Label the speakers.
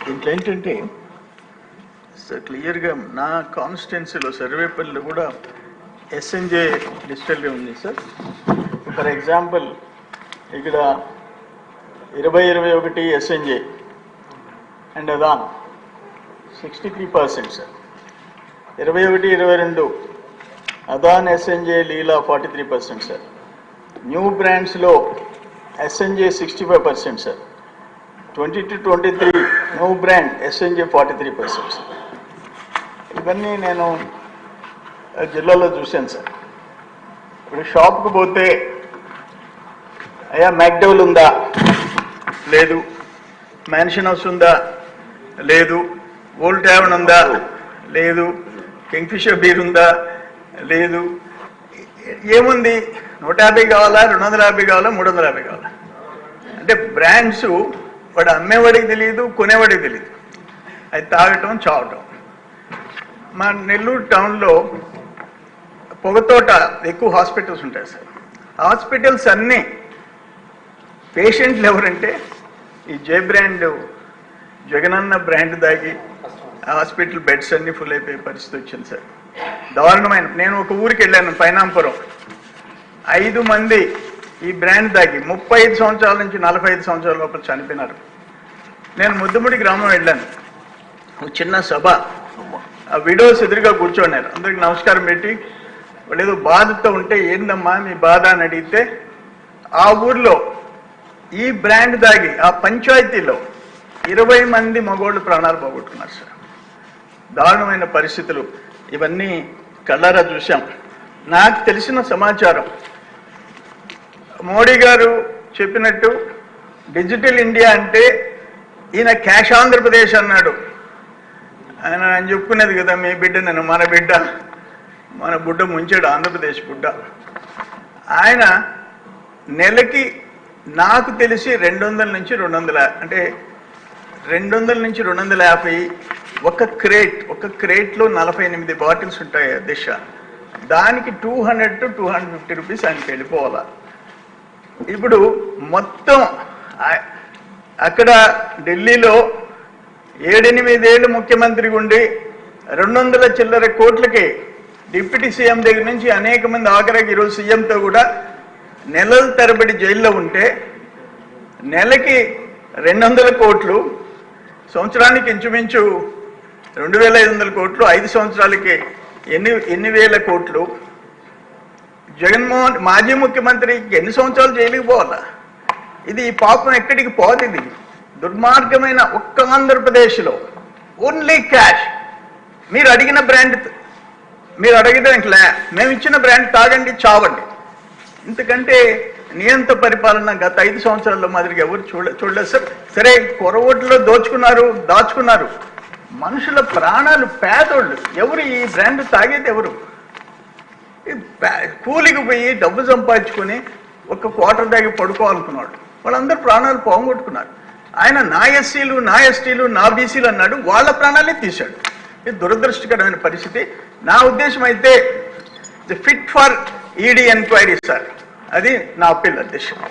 Speaker 1: దీంట్లో ఏంటంటే సార్ క్లియర్గా నా కాన్స్టిట్యున్సీలో సర్వేపల్లిలో కూడా ఎస్ఎన్జే డిజిటల్గా ఉంది సార్. ఫర్ ఎగ్జాంపుల్ ఇక్కడ 2021 ఎస్ఎన్జే అండ్ అదాన్ 63% సార్. 21-22 అదాన్ ఎస్ఎన్జే లీలా 43% సార్. న్యూ బ్రాండ్స్లో SNJ 65% sir. 22-23 new brand SNJ 43% sir. ఇవన్నీ నేను జిల్లాలో చూశాను సార్. ఇప్పుడు షాప్కి పోతే అయ్యా మ్యాక్డౌల్ ఉందా, లేదు. మ్యాన్షన్ హౌస్ ఉందా, లేదు. ఓల్డ్ ట్యావెన్ ఉందా, లేదు. కింగ్ఫిషర్ బీర్ ఉందా, లేదు. ఏముంది? 150 కావాలా, 250 కావాలా, 350 కావాలా? అంటే బ్రాండ్స్ వాడు అమ్మేవాడికి తెలియదు, కొనేవాడికి తెలియదు. అది తాగటం, చావటం. మా నెల్లూరు టౌన్లో పొగతోట ఎక్కువ హాస్పిటల్స్ ఉంటాయి సార్. హాస్పిటల్స్ అన్నీ పేషెంట్లు ఎవరంటే ఈ జే బ్రాండ్, జగనన్న బ్రాండ్ దాగి హాస్పిటల్ బెడ్స్ అన్నీ ఫుల్ అయిపోయే పరిస్థితి వచ్చింది సార్. దారుణమైన. నేను ఒక ఊరికి వెళ్ళాను, పైనాంపురం. 5 మంది ఈ బ్రాండ్ దాగి 35 సంవత్సరాల నుంచి 45 సంవత్సరాల లోపల చనిపోయినారు. నేను ముద్దుముడి గ్రామం వెళ్ళాను. ఒక చిన్న సభ. ఆ విడోస్ ఎదురుగా కూర్చోన్నారు. అందరికి నమస్కారం పెట్టి వాళ్ళు ఏదో బాధతో ఉంటే ఏందమ్మా మీ బాధ అని అడిగితే ఆ ఊర్లో ఈ బ్రాండ్ దాగి ఆ పంచాయతీలో 20 మంది మగోళ్ళు ప్రాణాలు పోగొట్టుకున్నారు సార్. దారుణమైన పరిస్థితులు. ఇవన్నీ కళ్ళారా చూశాం. నాకు తెలిసిన సమాచారం మోడీ గారు చెప్పినట్టు డిజిటల్ ఇండియా అంటే ఈయన క్యాష్ ఆంధ్రప్రదేశ్ అన్నాడు. ఆయన చెప్పుకునేది కదా, మీ బిడ్డ నేను మన బిడ్డ, మన బుడ్డ ముంచాడు ఆంధ్రప్రదేశ్ బుడ్డ. ఆయన నెలకి నాకు తెలిసి 200 నుంచి 200, అంటే 200 నుంచి 250 ఒక క్రేట్లో 48 బాటిల్స్ ఉంటాయి దిశ. దానికి 200 to 250 రూపీస్ ఆయనకి వెళ్ళిపోవాలా. ఇప్పుడు మొత్తం అక్కడ ఢిల్లీలో 7-8 ఏళ్ళు ముఖ్యమంత్రి ఉండి 200 చిల్లర కోట్లకి డిప్యూటీ సీఎం దగ్గర నుంచి అనేక మంది, ఆఖరికి ఈరోజు సీఎంతో కూడా నెలల తరబడి జైల్లో ఉంటే నెలకి 200 కోట్లు, సంవత్సరానికి ఇంచుమించు 2500 కోట్లు, 5 సంవత్సరాలకి ఎన్ని వేల కోట్లు. జగన్మోహన్ మాజీ ముఖ్యమంత్రికి ఎన్ని సంవత్సరాలు జైలుకి పోవాలా? ఇది పాపం ఎక్కడికి పోదు. ఇది దుర్మార్గమైన. ఒక్క ఆంధ్రప్రదేశ్లో ఓన్లీ క్యాష్. మీరు అడిగిన బ్రాండ్, మీరు అడిగితే మేము ఇచ్చిన బ్రాండ్ తాగండి, చావండి. ఇంతకంటే నియంత పరిపాలన గత 5 సంవత్సరాల్లో మాదిరిగా ఎవరు చూడలేదు సార్. సరే, కొరవోట్లో దాచుకున్నారు. మనుషుల ప్రాణాలు, పేదోళ్ళు ఎవరు ఈ బ్రాండ్ తాగేది? ఎవరు? కూలికి పోయి డబ్బు సంపాదించుకొని ఒక క్వార్టర్ దాగి పడుకోవాలనుకున్నాడు. వాళ్ళందరూ ప్రాణాలు పోగొట్టుకున్నారు. ఆయన నా ఎస్సీలు, నా ఎస్టీలు, నా బీసీలు అన్నాడు. వాళ్ళ ప్రాణాలే తీశాడు. ఇది దురదృష్టకరమైన పరిస్థితి. నా ఉద్దేశం అయితే fit for ED enquiry sir. అది నా అప్పీల్ అధ్యక్షుడు.